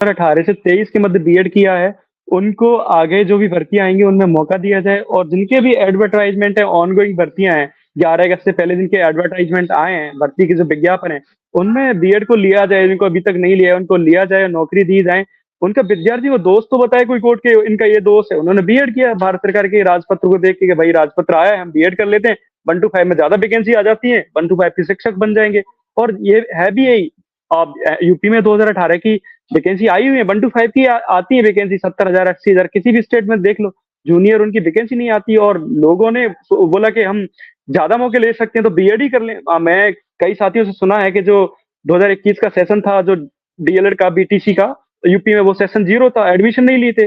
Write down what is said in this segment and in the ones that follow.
2018 से 23 के मध्य बीएड किया है, उनको आगे जो भी भर्तियाँ आएँगी उनमें मौका दिया जाए और जिनके भी एडवर्टाइज़मेंट है, ऑनगोइंग भर्तियाँ हैं, 11 अगस्त से पहले जिनके एडवर्टाइज़मेंट आए हैं, भर्ती के जो विज्ञापन हैं, उनमें बीएड को लिया जाए, जिनको अभी तक नहीं लिया है, उनको लिया जाए, नौकरी दी जाए। उनका विद्यार्थी को दोष तो बताए कोई कोर्ट के, इनका ये दोष है, उन्होंने बीएड किया भारत सरकार के राजपत्र को देख के कि भाई राजपत्र आया है, हम बीएड कर लेते हैं, 1 टू 5 में ज़्यादा वैकेंसी आ जाती है, 1 टू 5 के शिक्षक बन जाएँगे और ये है भी यही। अब यूपी में 2018 की वैकेंसी आई हुई है, 1 टू 5 की आती है वैकेंसी 70,000 80,000 किसी भी स्टेट में देख लो। जूनियर उनकी वैकेंसी नहीं आती और लोगों ने बोला कि हम ज्यादा मौके ले सकते हैं तो बीएड ही कर लें। मैं कई साथियों से सुना है कि जो 2021 का सेशन था, जो डीएलएड का बीटीसी का, यूपी में वो सेशन 0 था, एडमिशन नहीं लिए थे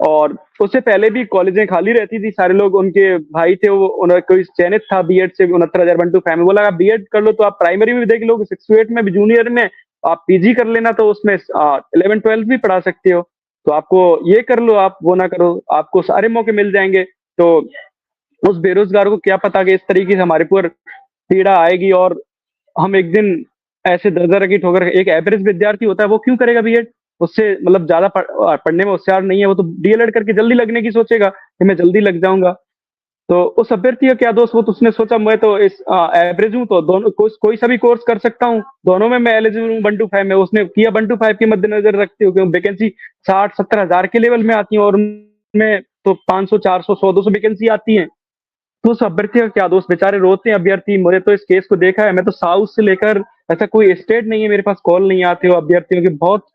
और उससे पहले भी कॉलेजें खाली रहती थी, सारे लोग उनके भाई थे वो कोई चयनित था बीएड से 69,000 1 टू 5 में, बोला आप बीएड कर लो तो आप प्राइमरी में भी देख लो, 6 टू 8 में भी, जूनियर में आप पीजी कर लेना तो उसमें 11 12 भी पढ़ा सकते हो, तो आपको ये कर लो, आप वो ना करो, आपको सारे मौके मिल जाएंगे। तो उस बेरोजगार को क्या पता कि इस तरीके से हमारे पर पीड़ा आएगी और हम एक दिन ऐसे दर-दर की ठोकर, एक एवरेज विद्यार्थी होता है वो क्यों करेगा बीएड? उससे मतलब ज़्यादा पढ़ने में होशियार नहीं है, वो तो डीएलएड करके जल्दी लगने की सोचेगा कि मैं जल्दी लग जाऊँगा। तो उस अभ्यर्थी का क्या दोष? वो तो उसने सोचा मैं तो इस एवरेज हूँ तो दोनों कोई सा भी कोर्स कर सकता हूँ, दोनों में मैं एलिजिबल हूँ 1 टू 5 में। उसने किया 1 टू 5 के मद्देनज़र रखते हुए वैकेंसी 60-70 हज़ार के लेवल में आती है और उनमें तो 500 400 100-200 वैकेंसी आती है। तो उस अभ्यर्थी का क्या दोष? बेचारे रोते हैं अभ्यर्थी। मैंने तो इस केस को देखा है, मैं तो साउथ से लेकर ऐसा कोई स्टेट नहीं है मेरे पास कॉल नहीं आते हो अभ्यर्थियों के। बहुत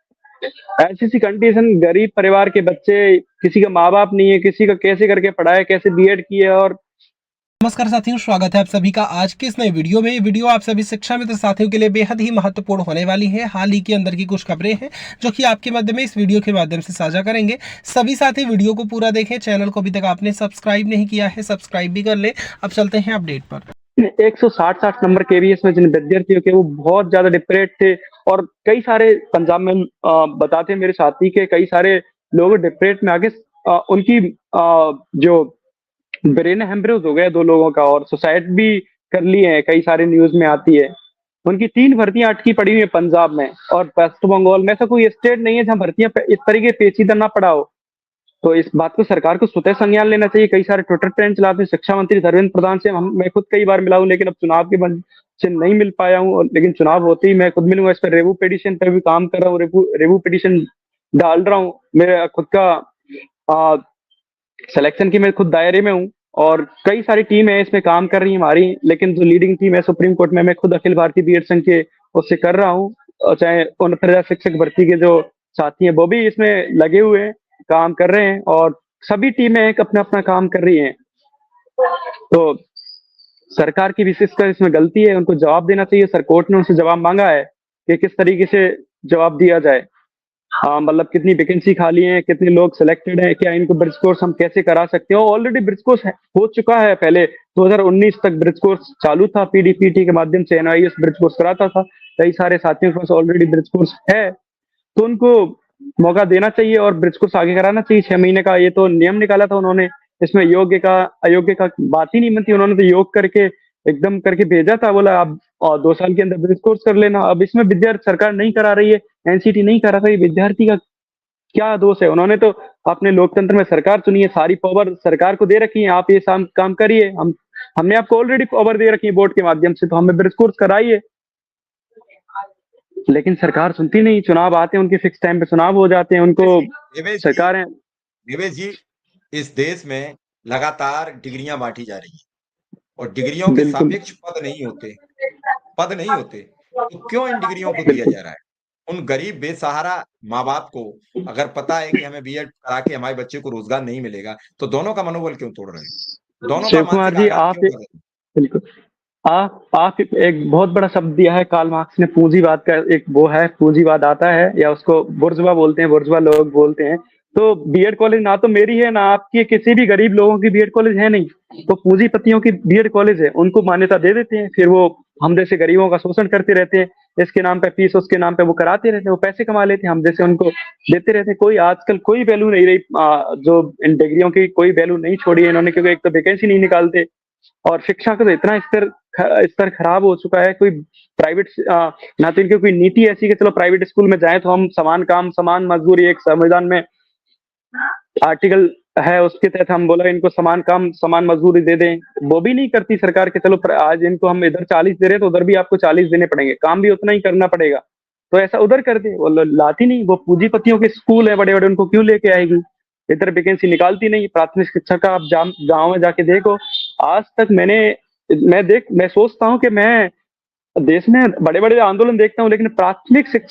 ऐसी-ऐसी कंडीशन, गरीब परिवार के बच्चे, किसी का माँ-बाप नहीं है, किसी का कैसे करके पढ़ाए, कैसे बीएड किए और नमस्कार साथियों, स्वागत है आप सभी का आज के इस नए वीडियो में। वीडियो आप सभी शिक्षा मित्र साथियों के लिए बेहद ही महत्वपूर्ण होने वाली है। हाल ही के अंदर की कुछ खबरें हैं जो कि आपके माध्यम में इस वीडियो के माध्यम से साझा करेंगे। सभी साथी वीडियो को पूरा देखें। चैनल को अभी तक आपने सब्सक्राइब नहीं किया है, सब्सक्राइब भी कर ले। अब चलते हैं अपडेट पर। 160-60 नंबर केवीएस में जिन विद्यार्थियों के वो बहुत ज्यादा डिप्रेड थे और कई सारे पंजाब में बताते हैं मेरे साथी के कई सारे लोग डिप्रेड में आगे उनकी जो ब्रेन हेमरेज हो गया 2 लोगों का और सुसाइड भी कर लिए हैं, कई सारे न्यूज में आती है। उनकी 3 भर्तियां अटकी पड़ी हुई है पंजाब में और वेस्ट बंगाल में। ऐसा कोई स्टेट नहीं है जहां भर्तियां इस तरीके पेचीदा ना पड़ा हो। तो इस बात को सरकार को स्वतः संज्ञान लेना चाहिए। कई सारे ट्विटर ट्रेंड चलाते हैं। शिक्षा मंत्री धर्मेंद्र प्रधान से मैं खुद कई बार मिला हूँ, लेकिन अब चुनाव के वजह से नहीं मिल पाया हूँ, लेकिन चुनाव होते ही मैं खुद मिलूंगा। इस पर रेवू पिटीशन पे भी काम कर रहा हूँ, रेवू पिटीशन डाल रहा हूँ। मेरा खुद का सिलेक्शन की मैं खुद दायरे में हूँ और कई सारी टीम है इसमें काम कर रही है हमारी, लेकिन जो लीडिंग टीम है सुप्रीम कोर्ट में, मैं खुद अखिल भारतीय बीएड संघ के उससे कर रहा हूँ। चाहे 69,000 शिक्षक भर्ती के जो साथी हैं वो भी इसमें लगे हुए हैं, काम कर रहे हैं और सभी टीमें अपना अपना काम कर रही हैं। तो सरकार की विशेषकर इसमें गलती है, उनको जवाब देना चाहिए। सर कोर्ट ने उनसे जवाब मांगा है कि किस तरीके से जवाब दिया जाए। हाँ, मतलब कितनी वैकेंसी खाली है, कितने लोग सिलेक्टेड हैं, क्या इनको ब्रिज कोर्स हम कैसे करा सकते हैं? ऑलरेडी ब्रिज कोर्स हो चुका है, पहले 2019 तक ब्रिज कोर्स चालू था, पीडीपीटी के माध्यम से एनआईएस ब्रिज कोर्स कराता था। कई सारे साथियों के पास ऑलरेडी ब्रिज कोर्स है, तो उनको मौका देना चाहिए और ब्रिज कोर्स आगे कराना चाहिए। 6 महीने का ये तो नियम निकाला था उन्होंने, इसमें योग्य का अयोग्य का बात ही नहीं बनती। उन्होंने तो योग करके एकदम करके भेजा था, बोला आप 2 साल के अंदर ब्रिज कोर्स कर लेना। अब इसमें विद्यार्थी सरकार नहीं करा रही है, एनसीटी नहीं करा रही, विद्यार्थी का क्या दोष है? उन्होंने तो अपने लोकतंत्र में सरकार चुनी है, सारी पावर सरकार को दे रखी है, आप ये काम करिए। हमने आपको ऑलरेडी पावर दे रखी है बोर्ड के माध्यम से, तो हमें ब्रिज कोर्स कराइए। लेकिन सरकार सुनती नहीं। चुनाव आते हैं, उनके फिक्स टाइम पे चुनाव हो जाते हैं, उनको सरकारें देवेश जी, इस देश में लगातार डिग्रियां बांटी जा रही हैं और डिग्रियों के बिल्कुल सापेक्ष पद नहीं होते, तो क्यों इन डिग्रियों को दिया जा रहा है? उन गरीब बेसहारा माँ-बाप को अगर पता है कि हमें बीएड करा के हमारे बच्चे को रोजगार नहीं मिलेगा, तो दोनों का मनोबल क्यों तोड़ रहे हैं? दोनों का शिव कुमार मानसिक जी, आघात आप क्यों कर रहे हैं? बिल्कुल आप एक बहुत बड़ा शब्द दिया है, कार्ल मार्क्स ने, पूंजीवाद का एक वो है, पूंजीवाद आता है या उसको बुर्जुआ बोलते हैं, बुर्जुआ लोग बोलते हैं। तो बीएड कॉलेज ना तो मेरी है ना आपकी है, किसी भी गरीब लोगों की बीएड कॉलेज है नहीं, तो पूंजीपतियों की बीएड कॉलेज है, उनको मान्यता दे देते हैं, फिर वो हम जैसे गरीबों का शोषण करते रहते हैं। इसके नाम पे फीस, उसके नाम पे वो कराते रहते हैं, वो पैसे कमा लेते हैं, हम जैसे उनको देते रहते हैं। कोई आजकल कोई वैल्यू नहीं रही, जो इन डिग्रियों की कोई वैल्यू नहीं छोड़ी है इन्होंने, क्योंकि एक तो वैकेंसी नहीं निकालते और शिक्षा का तो इतना स्तर स्तर खराब हो चुका है। कोई प्राइवेट ना तो इनकी कोई नीति ऐसी कि चलो प्राइवेट स्कूल में जाएँ तो हम समान काम, समान मज़दूरी, एक संविधान में आर्टिकल है, उसके तहत हम बोला इनको समान काम, समान मज़दूरी दे दें। वो भी नहीं करती सरकार कि चलो आज इनको हम इधर 40 दे रहे हैं तो उधर भी आपको 40 देने पड़ेंगे, काम भी उतना ही करना पड़ेगा। तो ऐसा उधर कर दे, वो लाती नहीं, वो पूंजीपतियों के स्कूल है बड़े-बड़े, उनको क्यों लेके आएगी? इधर वैकेंसी निकालती नहीं। प्राथमिक शिक्षा का आप गाँव में जाके देखो, आज तक मैं सोचता हूँ कि मैं देश में बड़े-बड़े आंदोलन देखता हूँ, लेकिन प्राथमिक शिक्षा